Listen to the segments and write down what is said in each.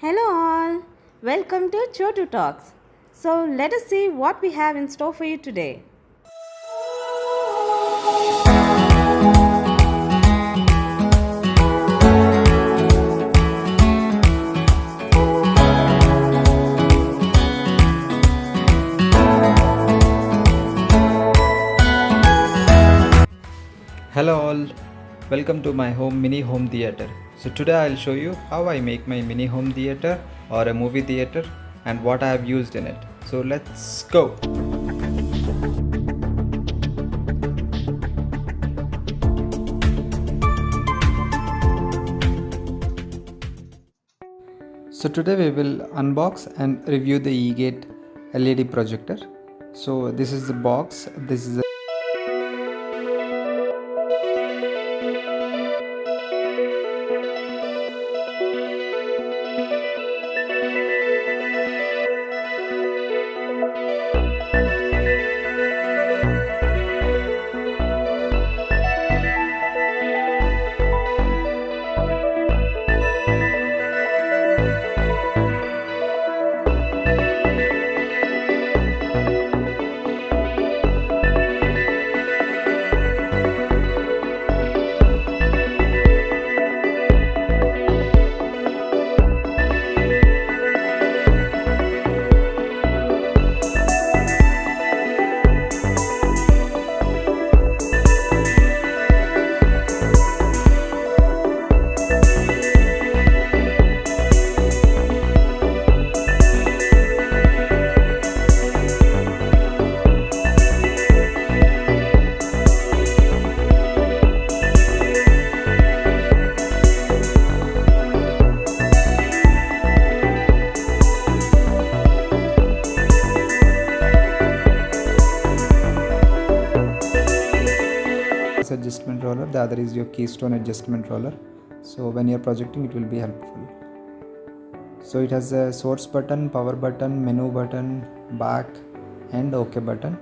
Hello all, welcome to Chotu Talks. So let us see what we have in store for you today. Hello all, welcome to my mini home theater. So today I'll show you how I make my mini home theater or a movie theater and what I have used in it. So let's go. So today we will unbox and review the eGate LED projector. So this is the box. This is adjustment roller, the other is your keystone adjustment roller. So when you're projecting, it will be helpful. So it has a source button, power button, menu button, back and OK button.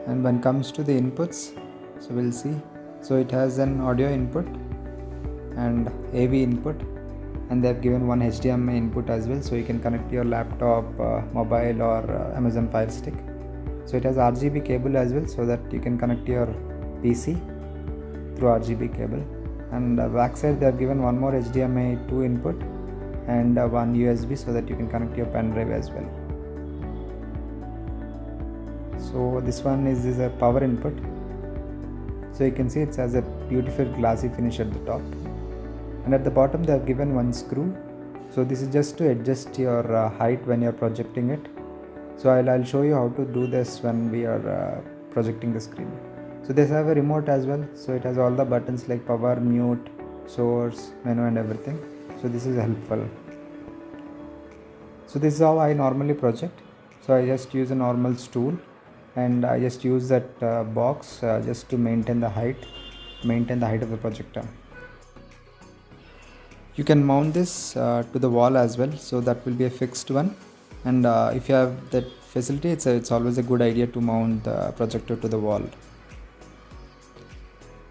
And when it comes to the inputs, so we'll see. So it has an audio input and AV input, and they have given one HDMI input as well, so you can connect your laptop, mobile or Amazon Fire Stick. So it has RGB cable as well, so that you can connect your PC through RGB cable. And backside they have given one more HDMI 2 input and one USB, so that you can connect your pen drive as well. So this one is a power input. So you can see it has a beautiful glossy finish at the top, and at the bottom they have given one screw. So this is just to adjust your height when you are projecting it. So I'll show you how to do this when we are projecting the screen. So they have a remote as well, so it has all the buttons like power, mute, source, menu and everything. So this is helpful. So this is how I normally project. So I just use a normal stool and I just use that box just to maintain the height of the projector. You can mount this to the wall as well, so that will be a fixed one. And if you have that facility, it's always a good idea to mount the projector to the wall.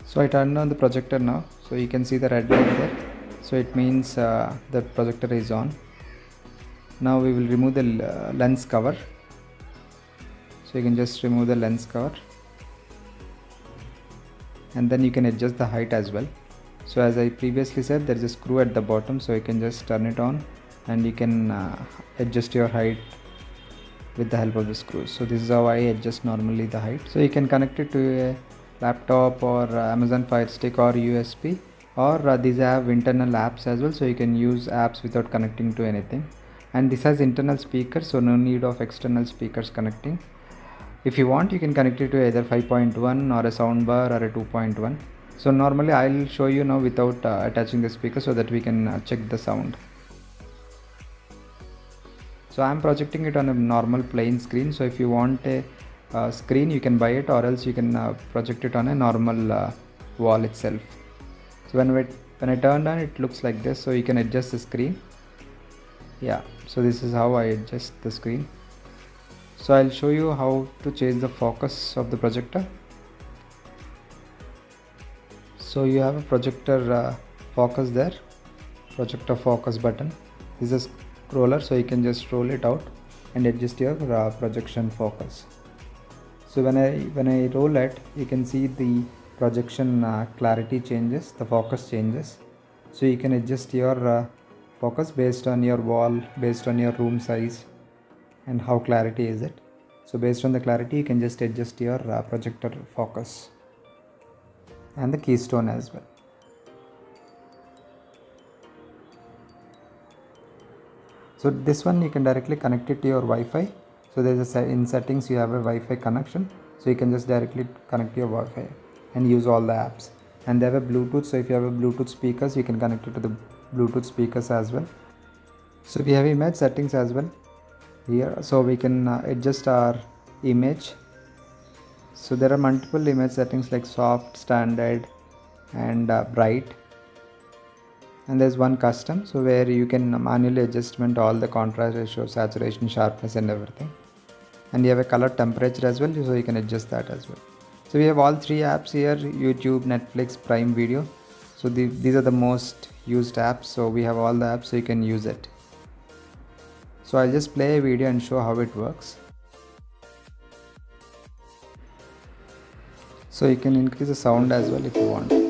So I turned on the projector now, so you can see the red light there, so it means the projector is on. Now we will remove the lens cover. So you can just remove the lens cover, and then you can adjust the height as well. So as I previously said, there is a screw at the bottom, so you can just turn it on and you can adjust your height with the help of the screws. So this is how I adjust normally the height. So you can connect it to a laptop or Amazon Fire Stick or USB, or these have internal apps as well, so you can use apps without connecting to anything. And this has internal speakers, so no need of external speakers connecting. If you want, you can connect it to either 5.1 or a soundbar or a 2.1. So normally I'll show you now without attaching the speaker, so that we can check the sound. So I'm projecting it on a normal plain screen. So if you want a screen, you can buy it, or else you can project it on a normal wall itself. So when I turned on, it looks like this, so you can adjust the screen. Yeah, so this is how I adjust the screen. So I'll show you how to change the focus of the projector. So you have a projector focus there, projector focus button. This is a scroller, so you can just roll it out and adjust your projection focus. So when I roll it, you can see the projection clarity changes, the focus changes. So you can adjust your focus based on your wall, based on your room size, and how clarity is it. So based on the clarity, you can just adjust your projector focus and the keystone as well. So this one you can directly connect it to your Wi-Fi. So there's in settings you have a Wi-Fi connection, so you can just directly connect your Wi-Fi and use all the apps. And they have a Bluetooth, so if you have a Bluetooth speakers, you can connect it to the Bluetooth speakers as well. So we have image settings as well here, so we can adjust our image. So there are multiple image settings like soft, standard, and bright. And there's one custom, so where you can manually adjustment all the contrast ratio, saturation, sharpness, and everything. And you have a color temperature as well, so you can adjust that as well. So we have all three apps here: YouTube, Netflix, Prime Video. So these are the most used apps, so we have all the apps, so you can use it. So I'll just play a video and show how it works. So you can increase the sound as well if you want.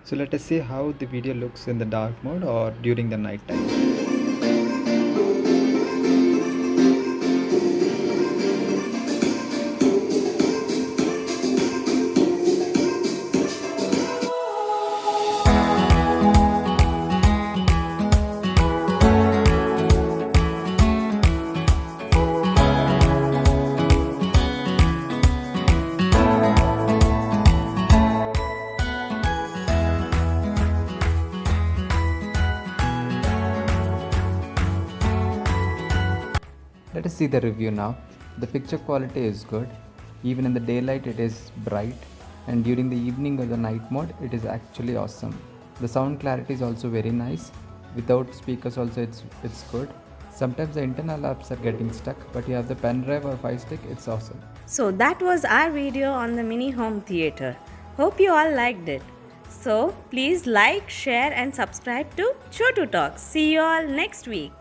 So let us see how the video looks in the dark mode or during the night time. Let us see the review now. The picture quality is good. Even in the daylight it is bright, and during the evening or the night mode it is actually awesome. The sound clarity is also very nice. Without speakers also it's good. Sometimes the internal apps are getting stuck, but you have the pen drive or Fire Stick, it's awesome. So that was our video on the mini home theater. Hope you all liked it. So please like, share and subscribe to Chotu Talks. See you all next week.